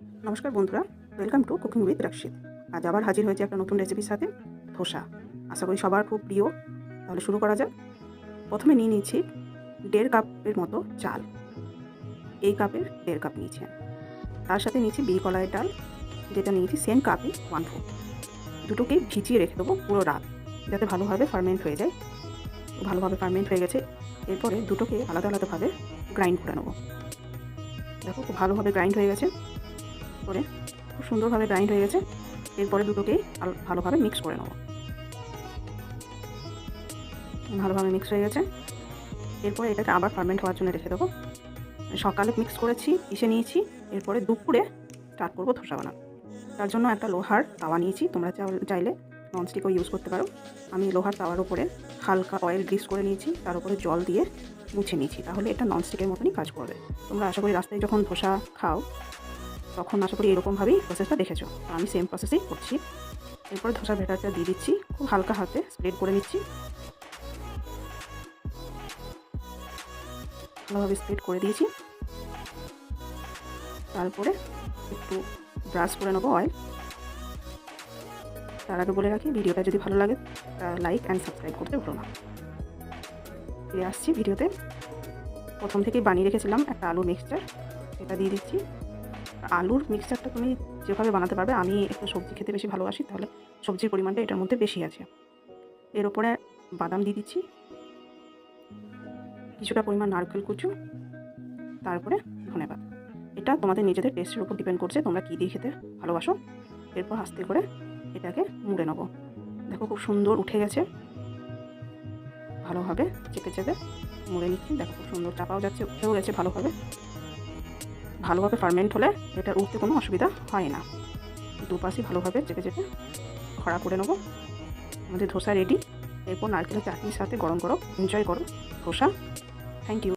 নমস্কার বন্ধুরা, welcome to cooking with রাকশিদ। আজ আবার হাজির হয়েছে একটা নতুন রেসিপির সাথে, ধোসা। আশা করি সবার খুব প্রিয়। তাহলে শুরু করা যাক। প্রথমে নিয়ে নিচ্ছি 1.5 কাপের মতো চাল। এই কাপের 1.5 কাপ নিয়েছি আমি। তার সাথে নিয়েছি বিরি কলাইয়ের ডাল, যেটা নিয়েছি সেম কাপই 1/4। দুটোকেই ভিজিয়ে রেখে দেবো পুরো রাত, যাতে ভালোভাবে ফার্মেন্ট হয়ে যায়। ভালোভাবে ফার্মেন্ট হয়ে গেছে। এরপরে দুটোকে আলাদা আলাদাভাবে গ্রাইন্ড করে নেবো। দেখো খুব ভালোভাবে গ্রাইন্ড হয়ে গেছে, করে খুব সুন্দরভাবে গ্রাইন্ড হয়ে গেছে। এরপরে দুটোকেই ভালোভাবে মিক্স করে নেব। ভালোভাবে মিক্স হয়ে গেছে। এরপরে এটাকে আবার ফার্মেন্ট হওয়ার জন্য রেখে দেবো। সকালে মিক্স করেছি, পিষে নিয়েছি। এরপরে দুপুরে স্টার্ট করবো ধোসা বানানো। তার জন্য একটা লোহার তাওয়া নিয়েছি, তোমরা চাইলে ননস্টিকও ইউজ করতে পারো। আমি লোহার তাওয়ার উপরে হালকা অয়েল গ্রিস করে নিয়েছি, তার উপরে জল দিয়ে মুছে নিয়েছি, তাহলে এটা ননস্টিকের মতনই কাজ করবে। তোমরা আশা করি রাস্তায় যখন ধোসা খাও তখন আশা করি এরকমভাবেই প্রসেসটা দেখেছো। তো আমি সেম প্রসেসেই করছি। এরপরে ধোসার ব্যাটারটা দিয়ে দিচ্ছি, খুব হালকা হাতে স্প্রেড করে নিচ্ছি। ভালোভাবে স্প্রেড করে দিয়েছি। তারপরে একটু ব্রাশ করে নেবো অয়েল। তার আগে বলে রাখি, ভিডিওটা যদি ভালো লাগে লাইক অ্যান্ড সাবস্ক্রাইব করতে ভুলো না। ফিরে আসছি ভিডিওতে। প্রথম থেকেই বানিয়ে রেখেছিলাম একটা আলুর মিক্সচার, সেটা দিয়ে দিচ্ছি। আলুর মিক্সচারটা তুমি যেভাবে বানাতে পারবে, আমি একটু সবজি খেতে বেশি ভালোবাসি, তাহলে সবজির পরিমাণটা এটার মধ্যে বেশি আছে। এর ওপরে বাদাম দিয়ে দিচ্ছি, কিছুটা পরিমাণ নারকেল কুচু, তারপরে ধনেপাতা। এটা তোমাদের নিজেদের টেস্টের উপর ডিপেন্ড করছে, তোমরা কী দিয়ে খেতে ভালোবাসো। এরপর আস্তে করে এটাকে মুড়ে নেবো। দেখো খুব সুন্দর উঠে গেছে। ভালোভাবে চেপে চেপে মুড়ে নিচ্ছি। দেখো খুব সুন্দর চাপাও যাচ্ছে, উঠেও গেছে ভালোভাবে। ভালোভাবে ফার্মেন্ট হলে এটা উঠতে কোনো অসুবিধা হয় না। দুপাশই ভালোভাবে চেপে চেপে খড়া করে নেবো। আমাদের ধোসা রেডি। এরপর নারকেলের চাটনির সাথে গরম গরম এনজয় করো ধোসা। Thank you.